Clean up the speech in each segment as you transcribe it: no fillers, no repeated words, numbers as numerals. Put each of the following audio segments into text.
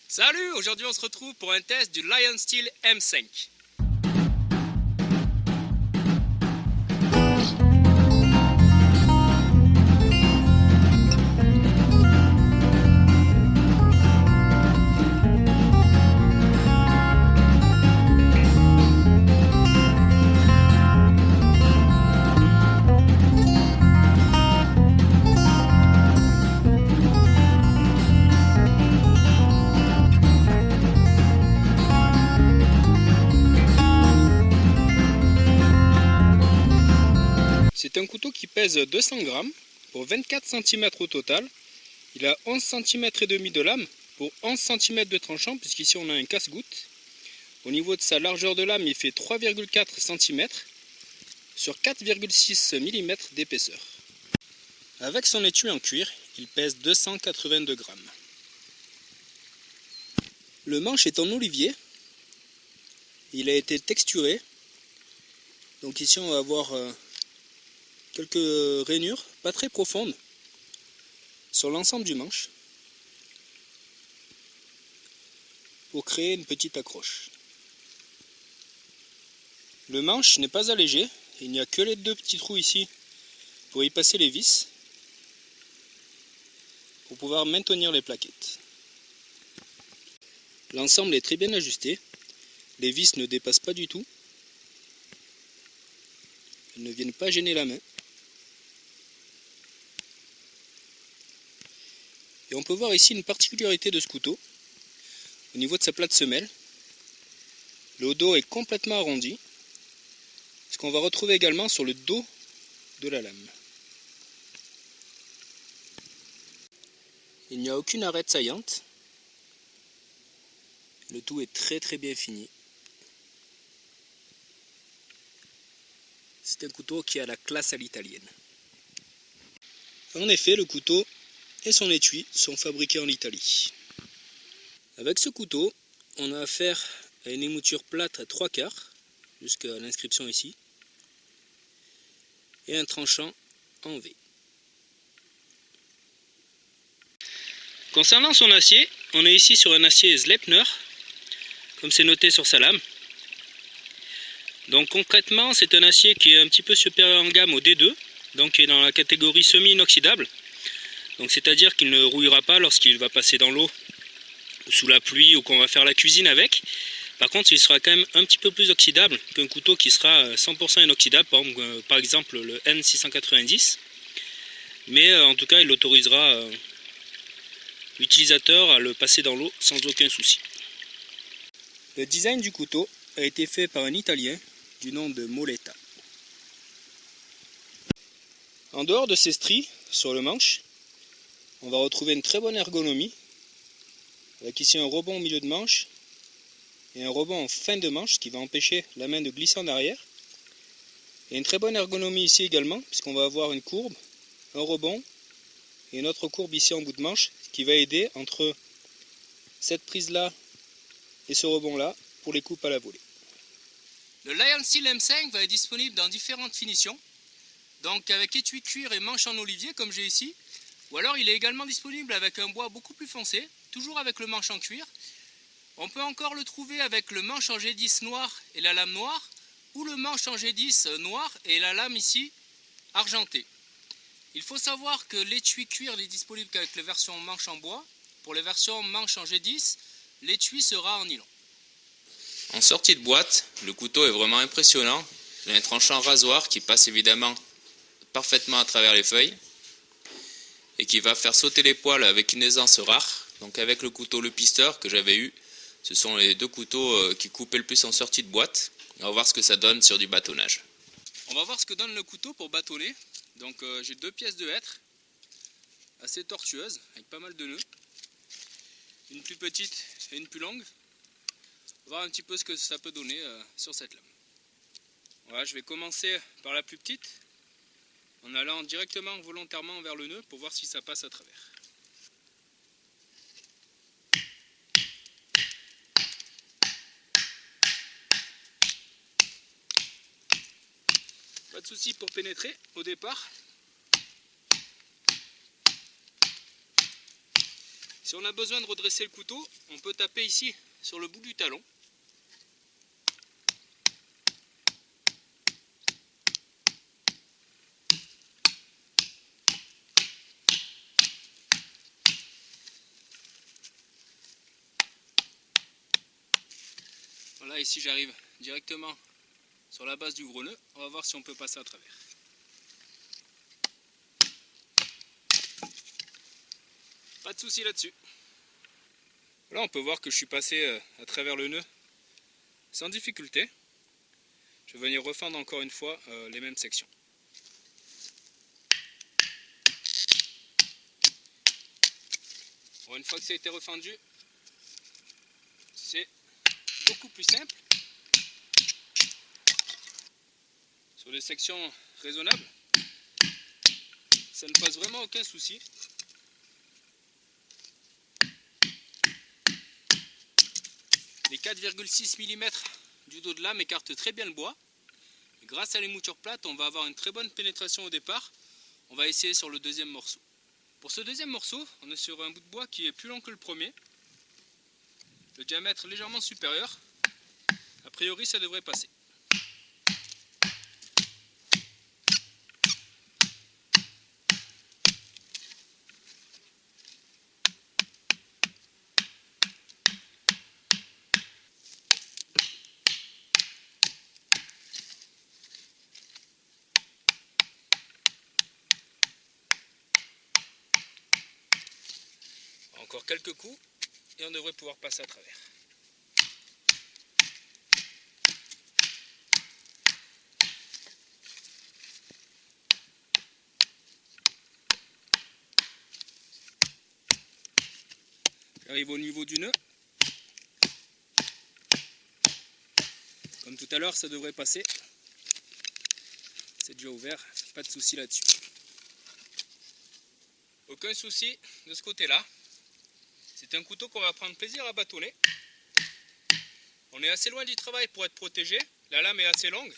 Salut, aujourd'hui on se retrouve pour un test du Lion Steel M5. C'est un couteau qui pèse 200 grammes pour 24 cm au total. Il a 11 cm et demi de lame pour 11 cm de tranchant, puisqu'ici on a un casse-goutte. Au niveau de sa largeur de lame, il fait 3,4 cm sur 4,6 mm d'épaisseur. Avec son étui en cuir, il pèse 282 grammes. Le manche est en olivier. Il a été texturé. Donc ici on va avoir quelques rainures, pas très profondes, sur l'ensemble du manche, pour créer une petite accroche. Le manche n'est pas allégé, il n'y a que les deux petits trous ici pour y passer les vis, pour pouvoir maintenir les plaquettes. L'ensemble est très bien ajusté, les vis ne dépassent pas du tout, elles ne viennent pas gêner la main. Et on peut voir ici une particularité de ce couteau, au niveau de sa plate semelle. Le dos est complètement arrondi, ce qu'on va retrouver également sur le dos de la lame. Il n'y a aucune arête saillante, le tout est très bien fini. C'est un couteau qui a la classe à l'italienne. En effet, le couteau et son étui sont fabriqués en Italie. Avec ce couteau, on a affaire à une émouture plate à 3/4, jusqu'à l'inscription ici, et un tranchant en V. Concernant son acier, on est ici sur un acier Sleipner, comme c'est noté sur sa lame. Donc concrètement, c'est un acier qui est un petit peu supérieur en gamme au D2, donc qui est dans la catégorie semi-inoxydable. Donc c'est-à-dire qu'il ne rouillera pas lorsqu'il va passer dans l'eau, sous la pluie ou qu'on va faire la cuisine avec. Par contre, il sera quand même un petit peu plus oxydable qu'un couteau qui sera 100% inoxydable, par exemple le N690. Mais en tout cas, il autorisera l'utilisateur à le passer dans l'eau sans aucun souci. Le design du couteau a été fait par un Italien du nom de Moletta. En dehors de ces stries sur le manche, on va retrouver une très bonne ergonomie, avec ici un rebond au milieu de manche et un rebond en fin de manche, ce qui va empêcher la main de glisser en arrière. Et une très bonne ergonomie ici également, puisqu'on va avoir une courbe, un rebond et une autre courbe ici en bout de manche, ce qui va aider entre cette prise là et ce rebond là pour les coupes à la volée. Le Lion Steel M5 va être disponible dans différentes finitions, donc avec étui cuir et manche en olivier comme j'ai ici. Ou alors il est également disponible avec un bois beaucoup plus foncé, toujours avec le manche en cuir. On peut encore le trouver avec le manche en G10 noir et la lame noire, ou le manche en G10 noir et la lame ici argentée. Il faut savoir que l'étui cuir n'est disponible qu'avec les versions manche en bois. Pour les versions manche en G10, l'étui sera en nylon. En sortie de boîte, le couteau est vraiment impressionnant. Il a un tranchant rasoir qui passe évidemment parfaitement à travers les feuilles, et qui va faire sauter les poils avec une aisance rare. Donc avec le couteau Le Pisteur que j'avais eu, ce sont les deux couteaux qui coupaient le plus en sortie de boîte. On va voir ce que ça donne sur du bâtonnage. On va voir ce que donne le couteau pour bâtonner. Donc j'ai deux pièces de hêtre, assez tortueuses, avec pas mal de nœuds. Une plus petite et une plus longue. On va voir un petit peu ce que ça peut donner sur cette lame. Voilà, je vais commencer par la plus petite, en allant directement volontairement vers le nœud pour voir si ça passe à travers. Pas de souci pour pénétrer au départ. Si on a besoin de redresser le couteau, on peut taper ici sur le bout du talon. Voilà, ici j'arrive directement sur la base du gros nœud. On va voir si on peut passer à travers. Pas de souci là-dessus. Là on peut voir que je suis passé à travers le nœud sans difficulté. Je vais venir refendre encore une fois les mêmes sections. Bon, une fois que ça a été refendu, c'est beaucoup plus simple. Sur des sections raisonnables, ça ne pose vraiment aucun souci. Les 4,6 mm du dos de lame écartent très bien le bois. Et grâce à l'émouture plate, on va avoir une très bonne pénétration au départ. On va essayer sur le deuxième morceau. Pour ce deuxième morceau, on est sur un bout de bois qui est plus long que le premier. Le diamètre légèrement supérieur. A priori, ça devrait passer. Encore quelques coups et on devrait pouvoir passer à travers. J'arrive au niveau du nœud. Comme tout à l'heure, ça devrait passer. C'est déjà ouvert, pas de souci là-dessus. Aucun souci de ce côté-là. C'est un couteau qu'on va prendre plaisir à bâtonner. On est assez loin du travail pour être protégé. La lame est assez longue.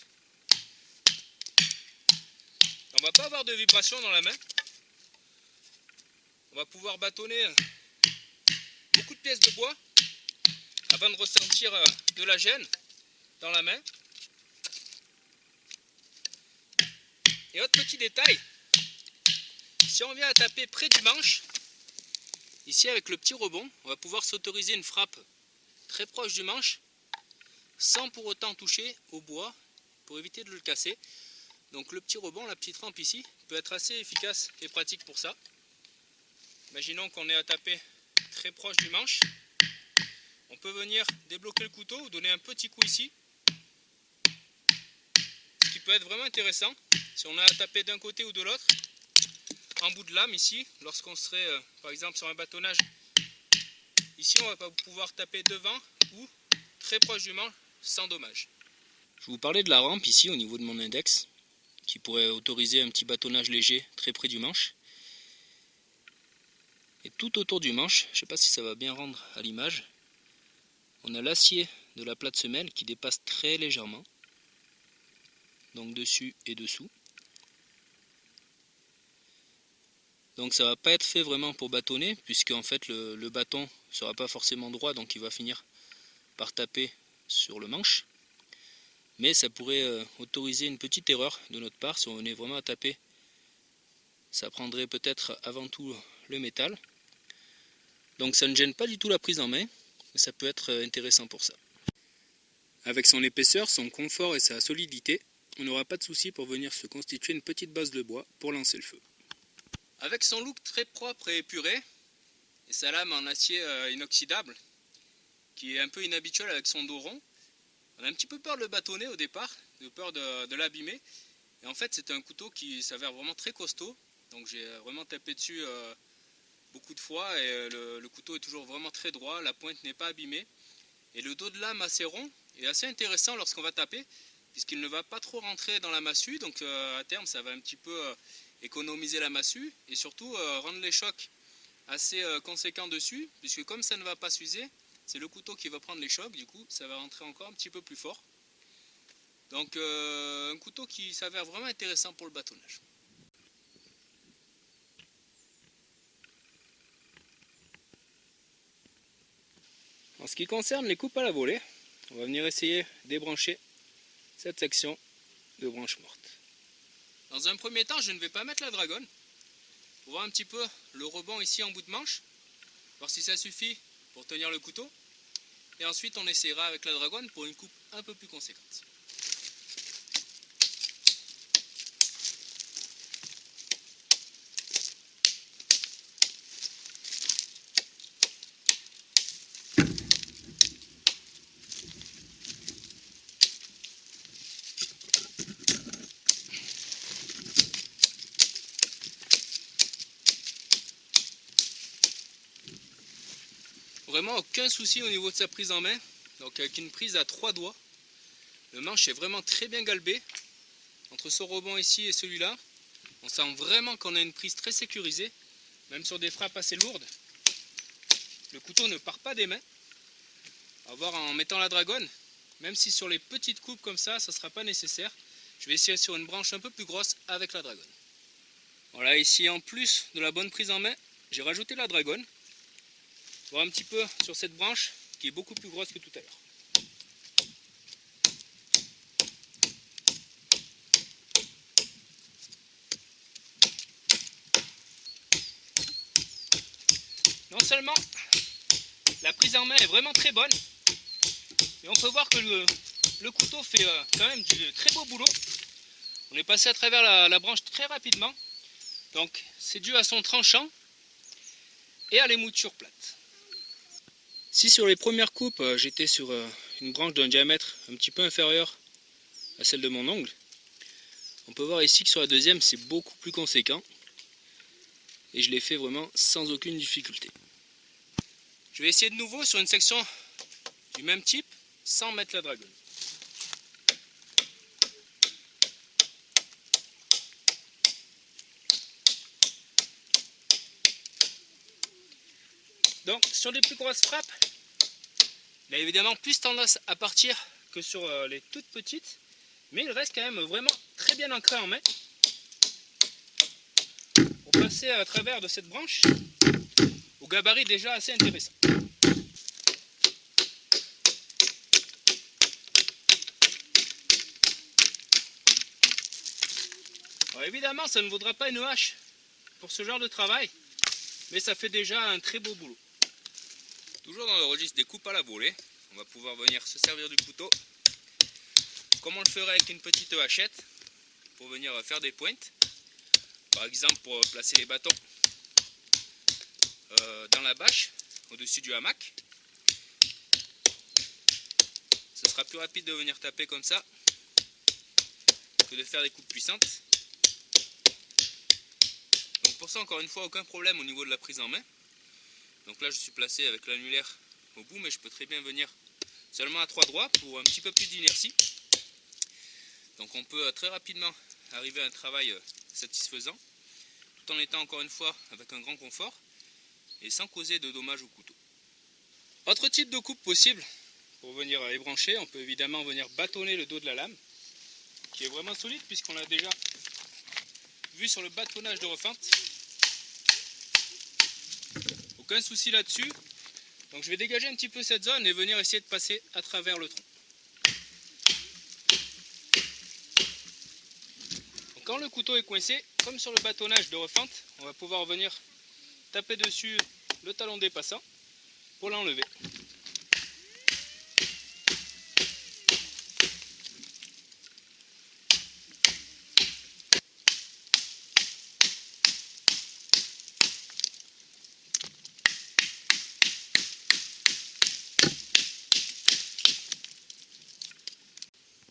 On ne va pas avoir de vibration dans la main. On va pouvoir bâtonner beaucoup de pièces de bois avant de ressentir de la gêne dans la main. Et autre petit détail, si on vient à taper près du manche, ici avec le petit rebond, on va pouvoir s'autoriser une frappe très proche du manche sans pour autant toucher au bois pour éviter de le casser. Donc le petit rebond, la petite rampe ici, peut être assez efficace et pratique pour ça. Imaginons qu'on est à taper très proche du manche. On peut venir débloquer le couteau ou donner un petit coup ici. Ce qui peut être vraiment intéressant si on a à taper d'un côté ou de l'autre. En bout de lame ici, lorsqu'on serait par exemple sur un bâtonnage, ici on va pouvoir taper devant ou très proche du manche sans dommage. Je vous parlais de la rampe ici au niveau de mon index qui pourrait autoriser un petit bâtonnage léger très près du manche. Et tout autour du manche, je ne sais pas si ça va bien rendre à l'image, on a l'acier de la plate semelle qui dépasse très légèrement, donc dessus et dessous. Donc ça ne va pas être fait vraiment pour bâtonner, puisque en fait le bâton ne sera pas forcément droit, donc il va finir par taper sur le manche. Mais ça pourrait autoriser une petite erreur de notre part, si on venait vraiment à taper. Ça prendrait peut-être avant tout le métal. Donc ça ne gêne pas du tout la prise en main, mais ça peut être intéressant pour ça. Avec son épaisseur, son confort et sa solidité, on n'aura pas de souci pour venir se constituer une petite base de bois pour lancer le feu. Avec son look très propre et épuré, et sa lame en acier inoxydable, qui est un peu inhabituel avec son dos rond, on a un petit peu peur de le bâtonner au départ, de peur de l'abîmer. Et en fait c'est un couteau qui s'avère vraiment très costaud, donc j'ai vraiment tapé dessus beaucoup de fois et le couteau est toujours vraiment très droit, la pointe n'est pas abîmée. Et le dos de lame assez rond est assez intéressant lorsqu'on va taper, puisqu'il ne va pas trop rentrer dans la massue, donc à terme ça va un petit peu économiser la massue et surtout rendre les chocs assez conséquents dessus, puisque comme ça ne va pas s'user, c'est le couteau qui va prendre les chocs, du coup ça va rentrer encore un petit peu plus fort. Donc un couteau qui s'avère vraiment intéressant pour le bâtonnage. En ce qui concerne les coupes à la volée, on va venir essayer de débrancher cette section de branches mortes. Dans un premier temps, je ne vais pas mettre la dragonne pour voir un petit peu le rebond ici en bout de manche, voir si ça suffit pour tenir le couteau. Et ensuite, on essaiera avec la dragonne pour une coupe un peu plus conséquente. Vraiment aucun souci au niveau de sa prise en main, donc avec une prise à 3 doigts. Le manche est vraiment très bien galbé. Entre ce rebond ici et celui-là, on sent vraiment qu'on a une prise très sécurisée, même sur des frappes assez lourdes. Le couteau ne part pas des mains. On va voir en mettant la dragonne, même si sur les petites coupes comme ça, ça ne sera pas nécessaire. Je vais essayer sur une branche un peu plus grosse avec la dragonne. Voilà, ici en plus de la bonne prise en main, j'ai rajouté la dragonne. Voir un petit peu sur cette branche qui est beaucoup plus grosse que tout à l'heure. Non seulement la prise en main est vraiment très bonne, mais on peut voir que le couteau fait quand même du très beau boulot. On est passé à travers la branche très rapidement, donc c'est dû à son tranchant et à l'émouture plate. Si sur les premières coupes j'étais sur une branche d'un diamètre un petit peu inférieur à celle de mon ongle, on peut voir ici que sur la deuxième c'est beaucoup plus conséquent et je l'ai fait vraiment sans aucune difficulté. Je vais essayer de nouveau sur une section du même type sans mettre la dragonne. Donc sur les plus grosses frappes, il a évidemment plus tendance à partir que sur les toutes petites, mais il reste quand même vraiment très bien ancré en main. Pour passer à travers de cette branche, au gabarit déjà assez intéressant. Alors évidemment, ça ne vaudra pas une hache pour ce genre de travail, mais ça fait déjà un très beau boulot. Toujours dans le registre des coupes à la volée, on va pouvoir venir se servir du couteau comme on le ferait avec une petite hachette pour venir faire des pointes. Par exemple pour placer les bâtons dans la bâche au-dessus du hamac. Ce sera plus rapide de venir taper comme ça que de faire des coupes puissantes. Donc pour ça, encore une fois, aucun problème au niveau de la prise en main. Donc là je suis placé avec l'annulaire au bout, mais je peux très bien venir seulement à 3 doigts pour un petit peu plus d'inertie. Donc on peut très rapidement arriver à un travail satisfaisant, tout en étant encore une fois avec un grand confort et sans causer de dommages au couteau. Autre type de coupe possible pour venir ébrancher, on peut évidemment venir bâtonner le dos de la lame, qui est vraiment solide puisqu'on l'a déjà vu sur le bâtonnage de refente. Aucun souci là-dessus. Donc je vais dégager un petit peu cette zone et venir essayer de passer à travers le tronc. Donc quand le couteau est coincé, comme sur le bâtonnage de refente, on va pouvoir venir taper dessus le talon dépassant pour l'enlever.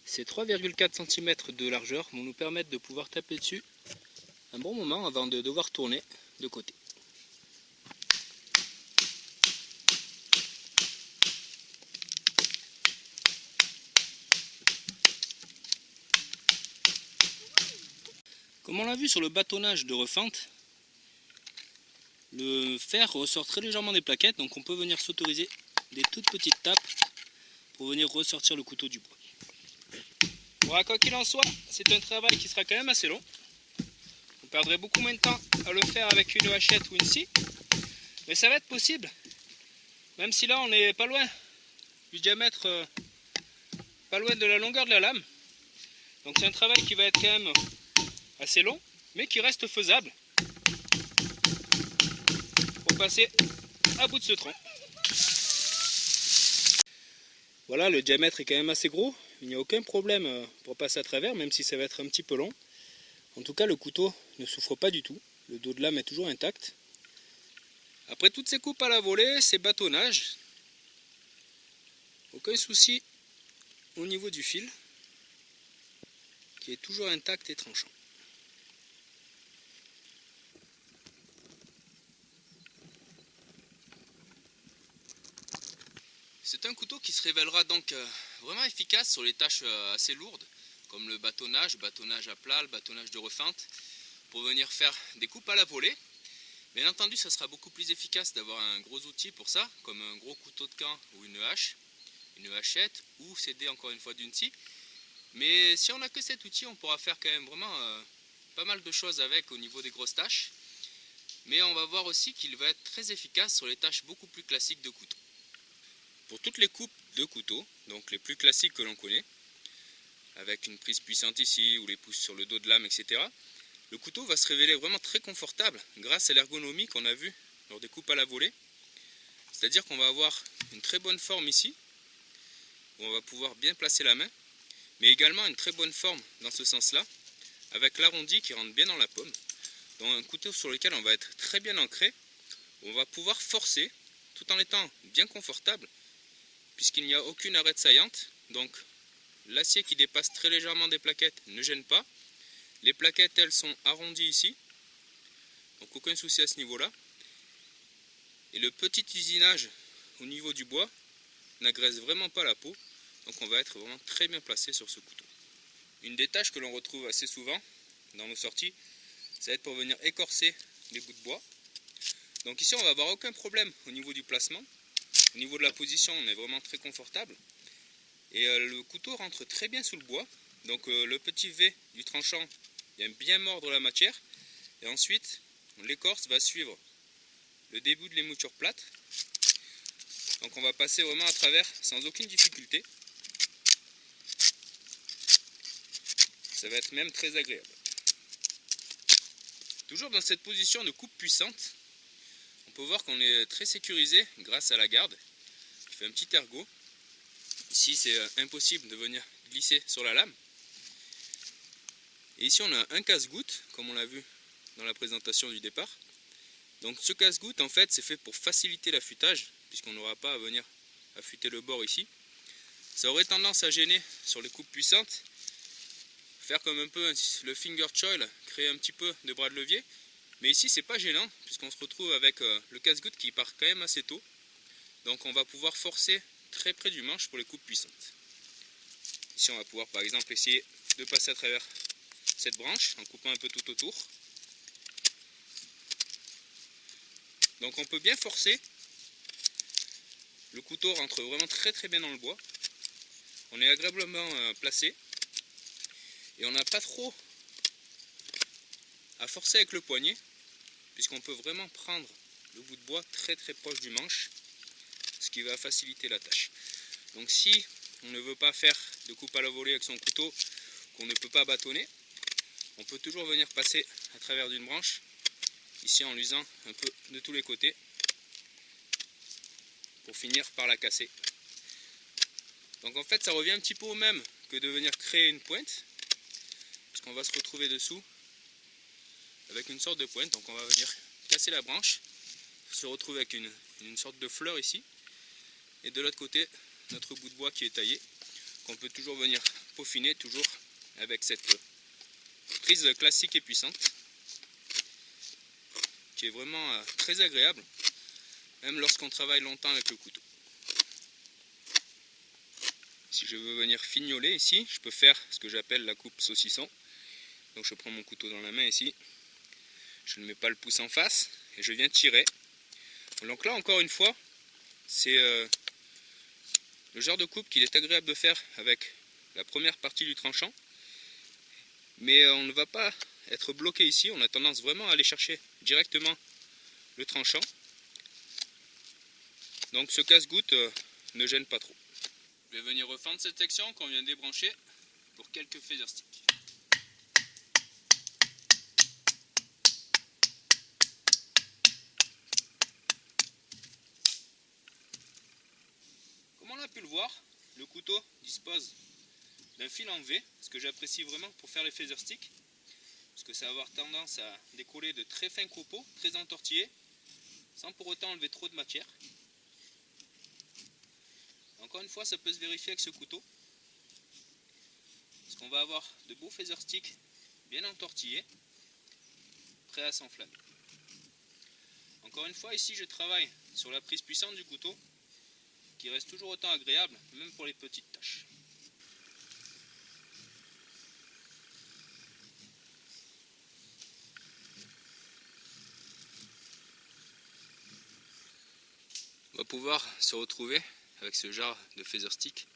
Ces 3,4 cm de largeur vont nous permettre de pouvoir taper dessus un bon moment avant de devoir tourner de côté. Comme on l'a vu sur le bâtonnage de refente, le fer ressort très légèrement des plaquettes, donc on peut venir s'autoriser des toutes petites tapes pour venir ressortir le couteau du bois. Bon, quoi qu'il en soit, c'est un travail qui sera quand même assez long. On perdrait beaucoup moins de temps à le faire avec une hachette ou une scie, mais ça va être possible Même si là on n'est pas loin du diamètre, pas loin de la longueur de la lame. Donc c'est un travail qui va être quand même assez long, mais qui reste faisable pour passer à bout de ce tronc. Voilà, le diamètre est quand même assez gros, il n'y a aucun problème pour passer à travers, même si ça va être un petit peu long. En tout cas, le couteau ne souffre pas du tout, le dos de lame est toujours intact. Après toutes ces coupes à la volée, ces bâtonnages, aucun souci au niveau du fil, qui est toujours intact et tranchant. C'est un couteau qui se révélera donc vraiment efficace sur les tâches assez lourdes, comme le bâtonnage à plat, le bâtonnage de refeinte, pour venir faire des coupes à la volée. Bien entendu, ça sera beaucoup plus efficace d'avoir un gros outil pour ça, comme un gros couteau de camp ou une hache, une hachette, ou s'aider encore une fois d'une scie. Mais si on n'a que cet outil, on pourra faire quand même vraiment pas mal de choses avec au niveau des grosses tâches. Mais on va voir aussi qu'il va être très efficace sur les tâches beaucoup plus classiques de couteau. Pour toutes les coupes de couteau, donc les plus classiques que l'on connaît, avec une prise puissante ici ou les pouces sur le dos de lame, etc., le couteau va se révéler vraiment très confortable grâce à l'ergonomie qu'on a vue lors des coupes à la volée. C'est-à-dire qu'on va avoir une très bonne forme ici, où on va pouvoir bien placer la main, mais également une très bonne forme dans ce sens-là, avec l'arrondi qui rentre bien dans la paume. Donc un couteau sur lequel on va être très bien ancré, où on va pouvoir forcer tout en étant bien confortable, puisqu'il n'y a aucune arête saillante, donc l'acier qui dépasse très légèrement des plaquettes ne gêne pas. Les plaquettes, elles, sont arrondies ici, donc aucun souci à ce niveau-là. Et le petit usinage au niveau du bois n'agresse vraiment pas la peau, donc on va être vraiment très bien placé sur ce couteau. Une des tâches que l'on retrouve assez souvent dans nos sorties, ça va être pour venir écorcer les bouts de bois. Donc ici, on va avoir aucun problème au niveau du placement. Au niveau de la position, on est vraiment très confortable. Et le couteau rentre très bien sous le bois. Donc le petit V du tranchant vient bien mordre la matière. Et ensuite, l'écorce va suivre le début de l'émouture plate. Donc on va passer vraiment à travers sans aucune difficulté. Ça va être même très agréable. Toujours dans cette position de coupe puissante, on peut voir qu'on est très sécurisé grâce à la garde qui fait un petit ergot. Ici, c'est impossible de venir glisser sur la lame. Et ici, on a un casse-goutte, comme on l'a vu dans la présentation du départ. Donc ce casse-goutte, en fait, c'est fait pour faciliter l'affûtage, puisqu'on n'aura pas à venir affûter le bord ici. Ça aurait tendance à gêner sur les coupes puissantes, faire comme un peu le finger choil, créer un petit peu de bras de levier. Mais ici, c'est pas gênant, puisqu'on se retrouve avec le casse-goutte qui part quand même assez tôt. Donc on va pouvoir forcer très près du manche pour les coupes puissantes. Ici, on va pouvoir par exemple essayer de passer à travers cette branche en coupant un peu tout autour. Donc on peut bien forcer. Le couteau rentre vraiment très très bien dans le bois. On est agréablement placé. Et on n'a pas trop à forcer avec le poignet, puisqu'on peut vraiment prendre le bout de bois très très proche du manche, ce qui va faciliter la tâche. Donc si on ne veut pas faire de coupe à la volée avec son couteau, qu'on ne peut pas bâtonner, on peut toujours venir passer à travers d'une branche, ici en l'usant un peu de tous les côtés, pour finir par la casser. Donc en fait ça revient un petit peu au même que de venir créer une pointe, puisqu'on va se retrouver dessous avec une sorte de pointe. Donc on va venir casser la branche, se retrouver avec une sorte de fleur ici, et de l'autre côté notre bout de bois qui est taillé, qu'on peut toujours venir peaufiner, toujours avec cette prise classique et puissante, qui est vraiment très agréable, même lorsqu'on travaille longtemps avec le couteau. Si je veux venir fignoler ici, je peux faire ce que j'appelle la coupe saucisson. Donc je prends mon couteau dans la main ici, je ne mets pas le pouce en face et je viens tirer. Donc là encore une fois, c'est le genre de coupe qu'il est agréable de faire avec la première partie du tranchant. Mais on ne va pas être bloqué ici, on a tendance vraiment à aller chercher directement le tranchant. Donc ce casse-goutte ne gêne pas trop. Je vais venir refendre cette section qu'on vient de débrancher pour quelques feather sticks. Comme on a pu le voir, le couteau dispose d'un fil en V, ce que j'apprécie vraiment pour faire les feather sticks, parce que ça va avoir tendance à décoller de très fins copeaux, très entortillés, sans pour autant enlever trop de matière. Encore une fois, ça peut se vérifier avec ce couteau, parce qu'on va avoir de beaux feather sticks bien entortillés, prêts à s'enflammer. Encore une fois, ici je travaille sur la prise puissante du couteau, qui reste toujours autant agréable, même pour les petites tâches. On va pouvoir se retrouver avec ce genre de feather stick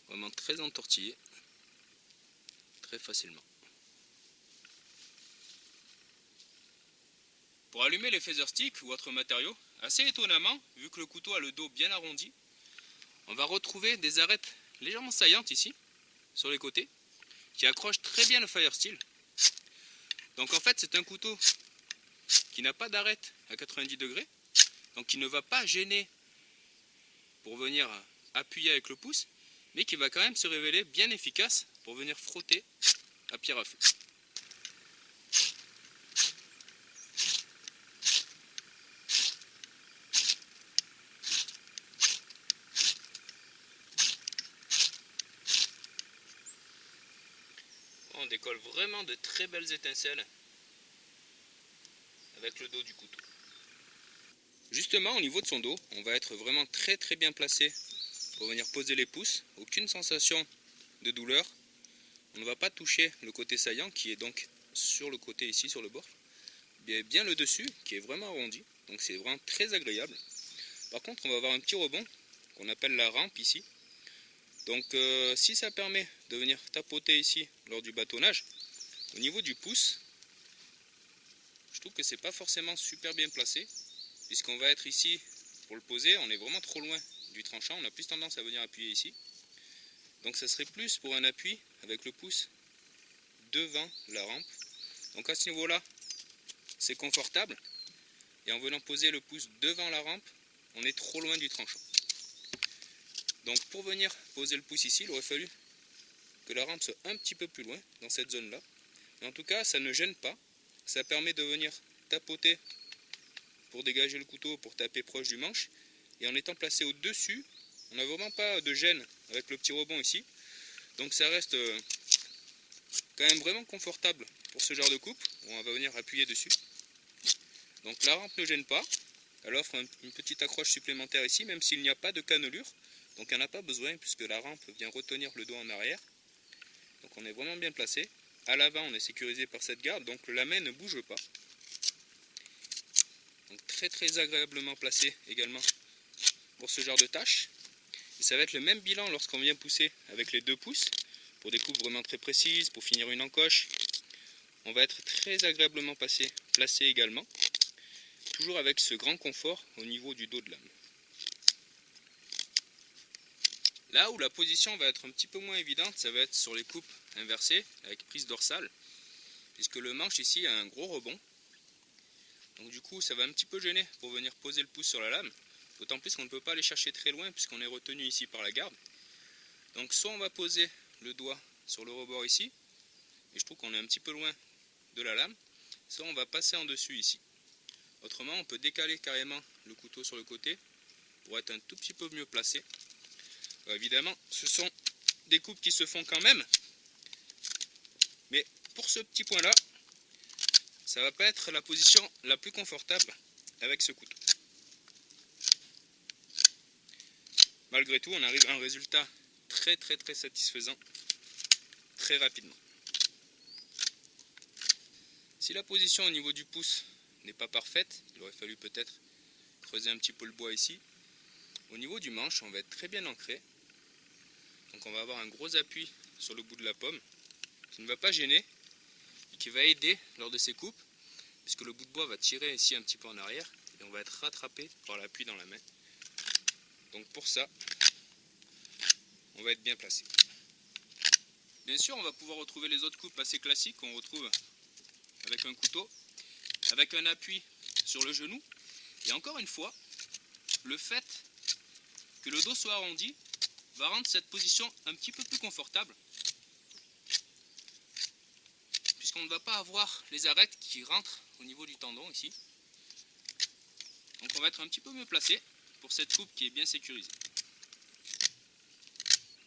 vraiment très entortillé, très facilement. Pour allumer les feather sticks ou autres matériaux, assez étonnamment, vu que le couteau a le dos bien arrondi, on va retrouver des arêtes légèrement saillantes ici, sur les côtés, qui accrochent très bien le fire steel. Donc en fait c'est un couteau qui n'a pas d'arête à 90 degrés, donc qui ne va pas gêner pour venir appuyer avec le pouce, mais qui va quand même se révéler bien efficace pour venir frotter à pierre à feu. On décolle vraiment de très belles étincelles avec le dos du couteau. Justement au niveau de son dos, on va être vraiment très bien placé pour venir poser les pouces. Aucune sensation de douleur. On ne va pas toucher le côté saillant qui est donc sur le côté ici, sur le bord. Bien le dessus qui est vraiment arrondi. Donc c'est vraiment très agréable. Par contre on va avoir un petit rebond qu'on appelle la rampe ici. Donc si ça permet de venir tapoter ici lors du bâtonnage, au niveau du pouce, je trouve que c'est pas forcément super bien placé, puisqu'on va être ici pour le poser, on est vraiment trop loin du tranchant, on a plus tendance à venir appuyer ici. Donc ça serait plus pour un appui avec le pouce devant la rampe. Donc à ce niveau-là, c'est confortable. Et en venant poser le pouce devant la rampe, on est trop loin du tranchant. Donc pour venir poser le pouce ici, il aurait fallu que la rampe soit un petit peu plus loin, dans cette zone-là. Mais en tout cas, ça ne gêne pas. Ça permet de venir tapoter pour dégager le couteau, pour taper proche du manche. Et en étant placé au-dessus, on n'a vraiment pas de gêne avec le petit rebond ici. Donc ça reste quand même vraiment confortable pour ce genre de coupe, où on va venir appuyer dessus. Donc la rampe ne gêne pas. Elle offre une petite accroche supplémentaire ici, même s'il n'y a pas de cannelure. Donc il n'y en a pas besoin, puisque la rampe vient retenir le dos en arrière. Donc on est vraiment bien placé. À l'avant, on est sécurisé par cette garde, donc le lamet ne bouge pas. Donc très agréablement placé également pour ce genre de tâche. Et ça va être le même bilan lorsqu'on vient pousser avec les 2 pouces, pour des coupes vraiment très précises, pour finir une encoche. On va être très agréablement placé également, toujours avec ce grand confort au niveau du dos de lame. Là où la position va être un petit peu moins évidente, ça va être sur les coupes inversées avec prise dorsale, puisque le manche ici a un gros rebond. Donc du coup ça va un petit peu gêner pour venir poser le pouce sur la lame, d'autant plus qu'on ne peut pas aller chercher très loin puisqu'on est retenu ici par la garde. Donc soit on va poser le doigt sur le rebord ici, et je trouve qu'on est un petit peu loin de la lame, soit on va passer en dessus ici. Autrement on peut décaler carrément le couteau sur le côté pour être un tout petit peu mieux placé. Évidemment ce sont des coupes qui se font quand même, mais pour ce petit point là, ça va pas être la position la plus confortable avec ce couteau. Malgré tout, on arrive à un résultat très satisfaisant, très rapidement. Si la position au niveau du pouce n'est pas parfaite, il aurait fallu peut-être creuser un petit peu le bois ici. Au niveau du manche, on va être très bien ancré. Donc on va avoir un gros appui sur le bout de la pomme, qui ne va pas gêner, et qui va aider lors de ces coupes, puisque le bout de bois va tirer ici un petit peu en arrière, et on va être rattrapé par l'appui dans la main. Donc pour ça, on va être bien placé. Bien sûr, on va pouvoir retrouver les autres coupes assez classiques qu'on retrouve avec un couteau, avec un appui sur le genou. Et encore une fois, le fait que le dos soit arrondi va rendre cette position un petit peu plus confortable, puisqu'on ne va pas avoir les arêtes qui rentrent au niveau du tendon ici. Donc on va être un petit peu mieux placé pour cette coupe qui est bien sécurisée.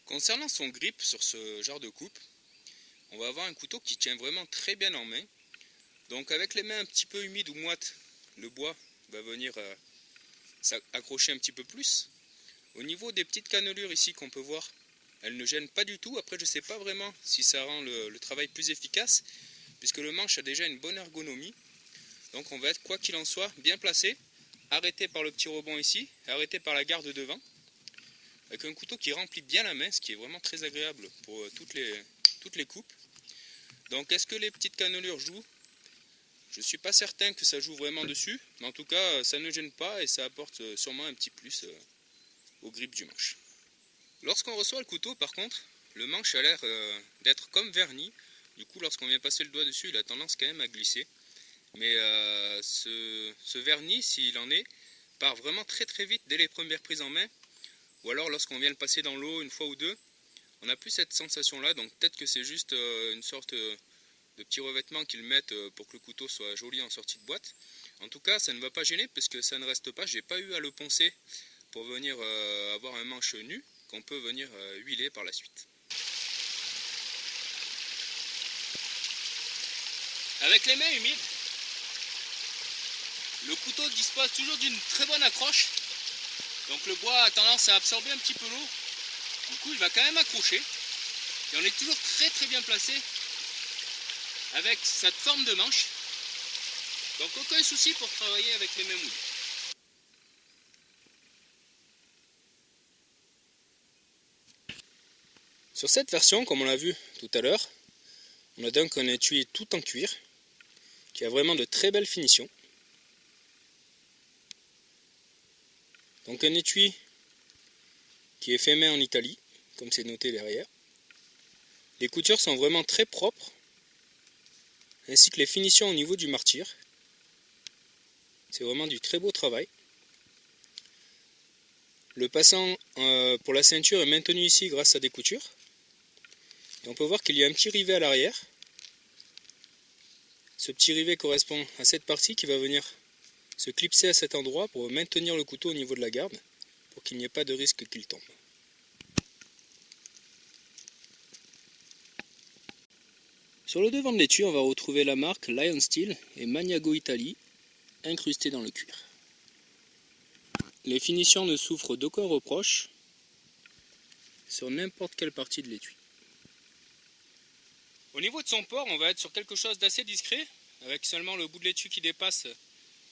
Concernant son grip sur ce genre de coupe, on va avoir un couteau qui tient vraiment très bien en main. Donc avec les mains un petit peu humides ou moites, le bois va venir s'accrocher un petit peu plus. Au niveau des petites cannelures ici qu'on peut voir, elles ne gênent pas du tout. Après je ne sais pas vraiment si ça rend le travail plus efficace, puisque le manche a déjà une bonne ergonomie. Donc on va être, quoi qu'il en soit, bien placé, arrêté par le petit rebond ici, arrêté par la garde devant, avec un couteau qui remplit bien la main, ce qui est vraiment très agréable pour toutes les coupes. Donc est-ce que les petites cannelures jouent? Je ne suis pas certain que ça joue vraiment dessus, mais en tout cas ça ne gêne pas et ça apporte sûrement un petit plus au grip du manche. Lorsqu'on reçoit le couteau par contre, le manche a l'air d'être comme verni. Du coup lorsqu'on vient passer le doigt dessus, il a tendance quand même à glisser. Mais ce vernis, s'il en est, part vraiment très très vite dès les premières prises en main. Ou alors lorsqu'on vient le passer dans l'eau une fois ou deux, on n'a plus cette sensation là. Donc peut-être que c'est juste une sorte de petit revêtement qu'ils mettent pour que le couteau soit joli en sortie de boîte. En tout cas ça ne va pas gêner puisque ça ne reste pas. J'ai pas eu à le poncer pour venir avoir un manche nu qu'on peut venir huiler par la suite. Avec les mains humides, le couteau dispose toujours d'une très bonne accroche. Donc le bois a tendance à absorber un petit peu l'eau. Du coup il va quand même accrocher. Et on est toujours très très bien placé avec cette forme de manche. Donc aucun souci pour travailler avec les mains mouillées. Sur cette version, comme on l'a vu tout à l'heure, on a donc un étui tout en cuir qui a vraiment de très belles finitions. Donc un étui qui est fait main en Italie, comme c'est noté derrière. Les coutures sont vraiment très propres, ainsi que les finitions au niveau du martyr. C'est vraiment du très beau travail. Le passant pour la ceinture est maintenu ici grâce à des coutures. Et on peut voir qu'il y a un petit rivet à l'arrière. Ce petit rivet correspond à cette partie qui va venir se clipser à cet endroit pour maintenir le couteau au niveau de la garde, pour qu'il n'y ait pas de risque qu'il tombe. Sur le devant de l'étui, on va retrouver la marque Lion Steel et Maniago Italy incrustées dans le cuir. Les finitions ne souffrent d'aucun reproche sur n'importe quelle partie de l'étui. Au niveau de son port, on va être sur quelque chose d'assez discret, avec seulement le bout de l'étui qui dépasse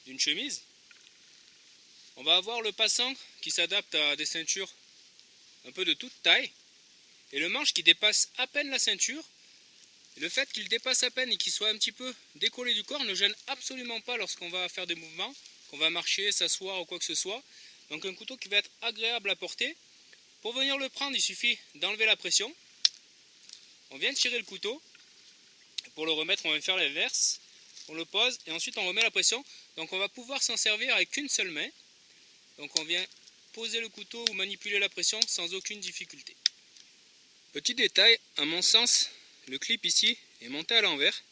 d'une chemise. On va avoir le passant qui s'adapte à des ceintures un peu de toute taille, et le manche qui dépasse à peine la ceinture. Et le fait qu'il dépasse à peine et qu'il soit un petit peu décollé du corps ne gêne absolument pas lorsqu'on va faire des mouvements, qu'on va marcher, s'asseoir ou quoi que ce soit. Donc un couteau qui va être agréable à porter. Pour venir le prendre, il suffit d'enlever la pression. On vient tirer le couteau. Pour le remettre, on va faire l'inverse. On le pose et ensuite on remet la pression. Donc on va pouvoir s'en servir avec une seule main. Donc on vient poser le couteau ou manipuler la pression sans aucune difficulté. Petit détail, à mon sens, le clip ici est monté à l'envers.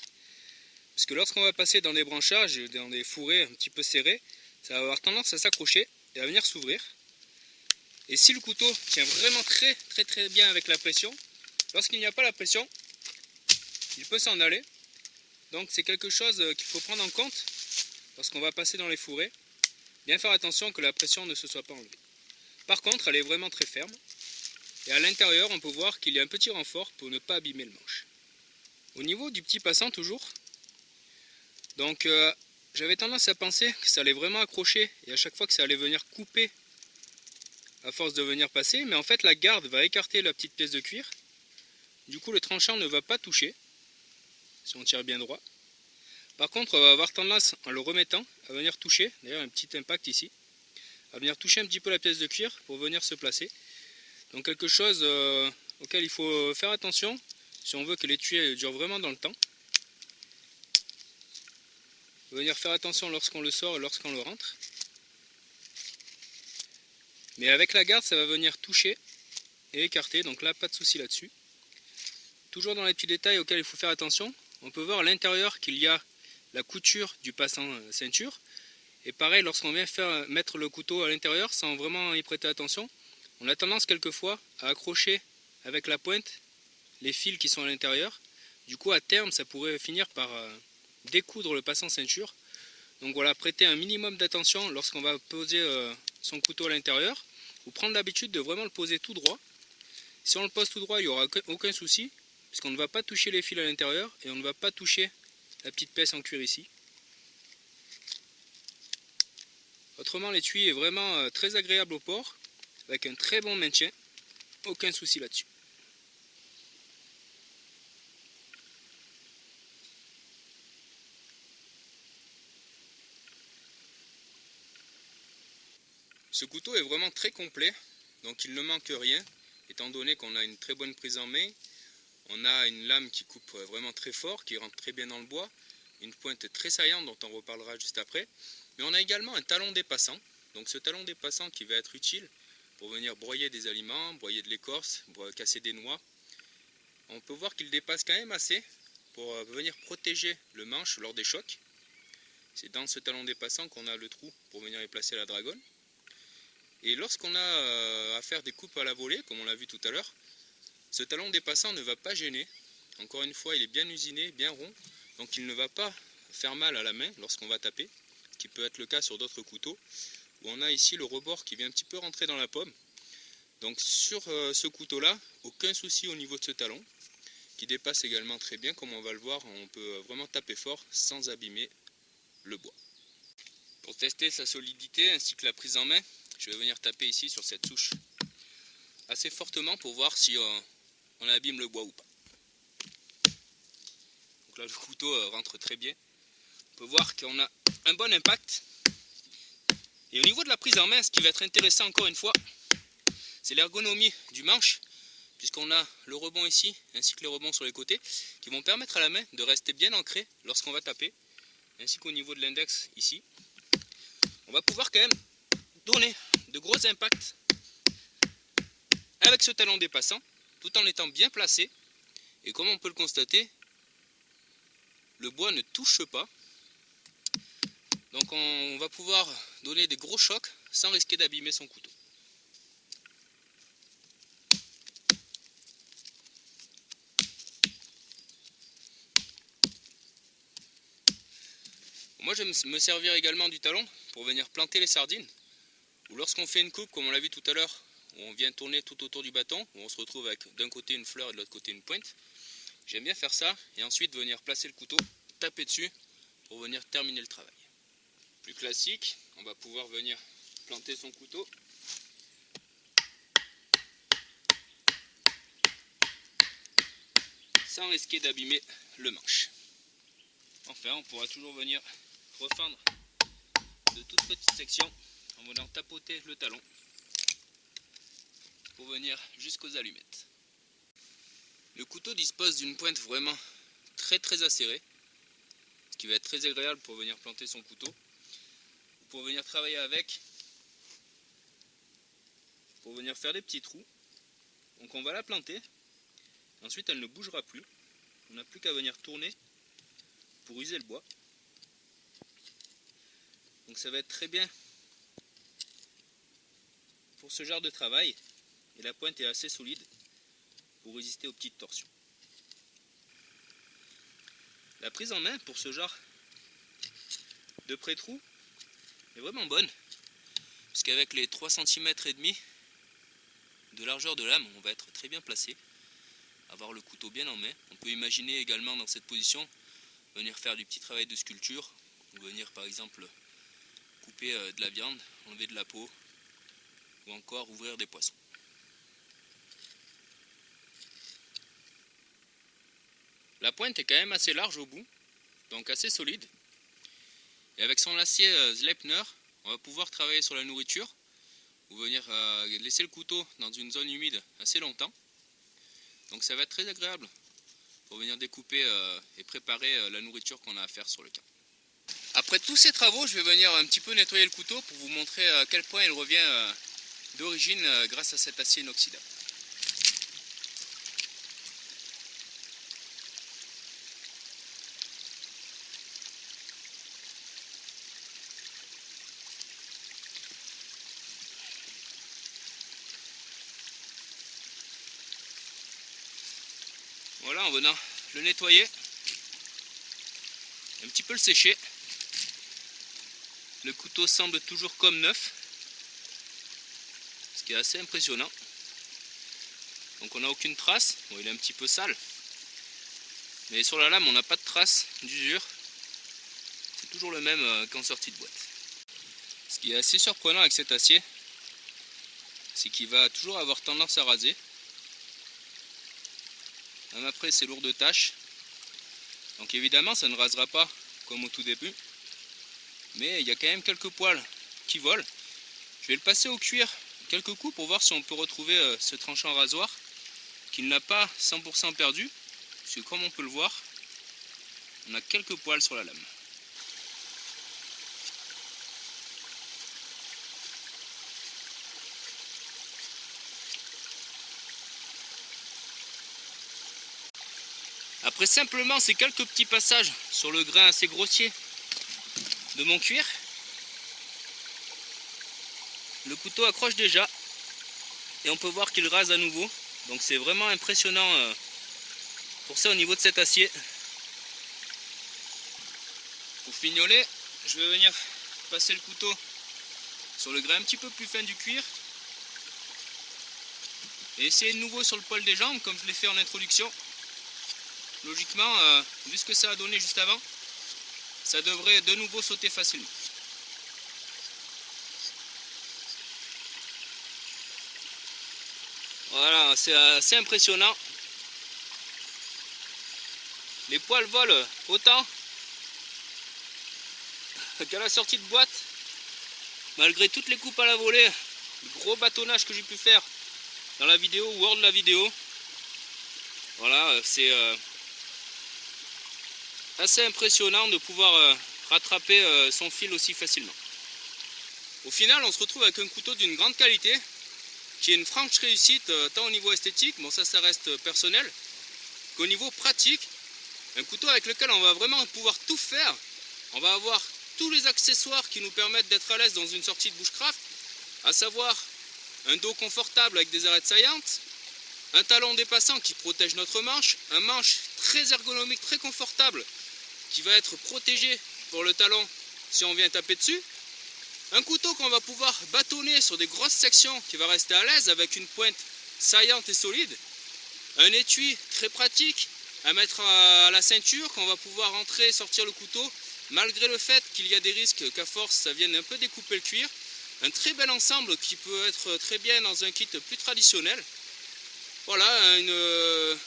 Parce que lorsqu'on va passer dans des branchages, dans des fourrés un petit peu serrés, ça va avoir tendance à s'accrocher et à venir s'ouvrir. Et si le couteau tient vraiment très bien avec la pression, lorsqu'il n'y a pas la pression, il peut s'en aller. Donc c'est quelque chose qu'il faut prendre en compte lorsqu'on va passer dans les fourrés. Bien faire attention que la pression ne se soit pas enlevée. Par contre, elle est vraiment très ferme. Et à l'intérieur, on peut voir qu'il y a un petit renfort pour ne pas abîmer le manche. Au niveau du petit passant toujours, donc j'avais tendance à penser que ça allait vraiment accrocher et à chaque fois que ça allait venir couper à force de venir passer, mais en fait la garde va écarter la petite pièce de cuir. Du coup le tranchant ne va pas toucher, si on tire bien droit. Par contre on va avoir tendance en le remettant à venir toucher, d'ailleurs un petit impact ici, à venir toucher un petit peu la pièce de cuir pour venir se placer. Donc quelque chose auquel il faut faire attention si on veut que l'étui dure vraiment dans le temps. Venir faire attention lorsqu'on le sort et lorsqu'on le rentre. Mais avec la garde, ça va venir toucher et écarter, donc là pas de souci là-dessus. Toujours dans les petits détails auxquels il faut faire attention, on peut voir à l'intérieur qu'il y a la couture du passant ceinture. Et pareil, lorsqu'on vient mettre le couteau à l'intérieur sans vraiment y prêter attention, on a tendance quelquefois à accrocher avec la pointe les fils qui sont à l'intérieur. Du coup à terme ça pourrait finir par découdre le passant ceinture. Donc voilà, prêter un minimum d'attention lorsqu'on va poser son couteau à l'intérieur, ou prendre l'habitude de vraiment le poser tout droit. Si on le pose tout droit, il n'y aura aucun souci, puisqu'on ne va pas toucher les fils à l'intérieur et on ne va pas toucher la petite pièce en cuir ici. Autrement, l'étui est vraiment très agréable au port, avec un très bon maintien, aucun souci là-dessus. Ce couteau est vraiment très complet, donc il ne manque rien, étant donné qu'on a une très bonne prise en main. On a une lame qui coupe vraiment très fort, qui rentre très bien dans le bois, une pointe très saillante dont on reparlera juste après. Mais on a également un talon dépassant, donc ce talon dépassant qui va être utile pour venir broyer des aliments, broyer de l'écorce, casser des noix. On peut voir qu'il dépasse quand même assez pour venir protéger le manche lors des chocs. C'est dans ce talon dépassant qu'on a le trou pour venir y placer la dragonne. Et lorsqu'on a à faire des coupes à la volée, comme on l'a vu tout à l'heure, ce talon dépassant ne va pas gêner. Encore une fois, il est bien usiné, bien rond, donc il ne va pas faire mal à la main lorsqu'on va taper, ce qui peut être le cas sur d'autres couteaux, où on a ici le rebord qui vient un petit peu rentrer dans la pomme. Donc sur ce couteau-là, aucun souci au niveau de ce talon, qui dépasse également très bien, comme on va le voir, on peut vraiment taper fort sans abîmer le bois. Pour tester sa solidité ainsi que la prise en main, je vais venir taper ici sur cette souche assez fortement pour voir si on abîme le bois ou pas. Donc là le couteau rentre très bien. On peut voir qu'on a un bon impact. Et au niveau de la prise en main, ce qui va être intéressant encore une fois, c'est l'ergonomie du manche, puisqu'on a le rebond ici ainsi que les rebonds sur les côtés qui vont permettre à la main de rester bien ancrée lorsqu'on va taper, ainsi qu'au niveau de l'index ici. On va pouvoir quand même donner de gros impacts avec ce talon dépassant, tout en étant bien placé. Et comme on peut le constater, le bois ne touche pas. Donc on va pouvoir donner des gros chocs sans risquer d'abîmer son couteau. Moi je vais me servir également du talon pour venir planter les sardines, ou lorsqu'on fait une coupe comme on l'a vu tout à l'heure, où on vient tourner tout autour du bâton, où on se retrouve avec d'un côté une fleur et de l'autre côté une pointe. J'aime bien faire ça et ensuite venir placer le couteau, taper dessus pour venir terminer le travail. Plus classique, on va pouvoir venir planter son couteau. Sans risquer d'abîmer le manche. Enfin, on pourra toujours venir refendre de toutes petites sections en venant tapoter le talon pour venir jusqu'aux allumettes. Le couteau dispose d'une pointe vraiment très acérée, ce qui va être très agréable pour venir planter son couteau, ou pour venir travailler avec, pour venir faire des petits trous. Donc on va la planter, ensuite elle ne bougera plus, on n'a plus qu'à venir tourner pour user le bois. Donc ça va être très bien pour ce genre de travail, et la pointe est assez solide pour résister aux petites torsions. La prise en main pour ce genre de pré-trou est vraiment bonne, puisqu'avec les 3,5 cm de largeur de lame, on va être très bien placé, avoir le couteau bien en main. On peut imaginer également dans cette position venir faire du petit travail de sculpture, ou venir par exemple couper de la viande, enlever de la peau, ou encore ouvrir des poissons. La pointe est quand même assez large au bout, donc assez solide. Et avec son lacier Sleipner, on va pouvoir travailler sur la nourriture, ou venir laisser le couteau dans une zone humide assez longtemps. Donc ça va être très agréable pour venir découper et préparer la nourriture qu'on a à faire sur le camp. Après tous ces travaux, je vais venir un petit peu nettoyer le couteau pour vous montrer à quel point il revient d'origine grâce à cet acier inoxydable. Voilà, en venant le nettoyer, un petit peu le sécher. Le couteau semble toujours comme neuf, ce qui est assez impressionnant. Donc on n'a aucune trace, bon, il est un petit peu sale, mais sur la lame on n'a pas de trace d'usure. C'est toujours le même qu'en sortie de boîte. Ce qui est assez surprenant avec cet acier, c'est qu'il va toujours avoir tendance à raser. Même après ces lourdes tâches. Donc évidemment ça ne rasera pas comme au tout début. Mais il y a quand même quelques poils qui volent. Je vais le passer au cuir quelques coups pour voir si on peut retrouver ce tranchant rasoir qu'il n'a pas 100% perdu. Parce que comme on peut le voir, on a quelques poils sur la lame. Après simplement ces quelques petits passages sur le grain assez grossier de mon cuir, le couteau accroche déjà et on peut voir qu'il rase à nouveau. Donc c'est vraiment impressionnant pour ça au niveau de cet acier. Pour fignoler, je vais venir passer le couteau sur le grain un petit peu plus fin du cuir et essayer de nouveau sur le poil des jambes comme je l'ai fait en introduction. Logiquement, vu ce que ça a donné juste avant, ça devrait de nouveau sauter facilement. Voilà, c'est assez impressionnant. Les poils volent autant qu'à la sortie de boîte. Malgré toutes les coupes à la volée, le gros bâtonnage que j'ai pu faire dans la vidéo ou hors de la vidéo. Voilà, c'est assez impressionnant de pouvoir rattraper son fil aussi facilement. Au final, on se retrouve avec un couteau d'une grande qualité, qui est une franche réussite tant au niveau esthétique, bon ça reste personnel, qu'au niveau pratique. Un couteau avec lequel on va vraiment pouvoir tout faire. On va avoir tous les accessoires qui nous permettent d'être à l'aise dans une sortie de bushcraft, à savoir un dos confortable avec des arêtes saillantes, un talon dépassant qui protège notre manche, un manche très ergonomique, très confortable, qui va être protégé pour le talon si on vient taper dessus. Un couteau qu'on va pouvoir bâtonner sur des grosses sections qui va rester à l'aise avec une pointe saillante et solide. Un étui très pratique à mettre à la ceinture qu'on va pouvoir entrer et sortir le couteau malgré le fait qu'il y a des risques qu'à force ça vienne un peu découper le cuir. Un très bel ensemble qui peut être très bien dans un kit plus traditionnel. Voilà, une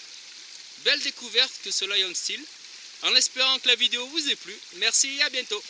belle découverte que ce Lion Steel. En espérant que la vidéo vous ait plu. Merci et à bientôt.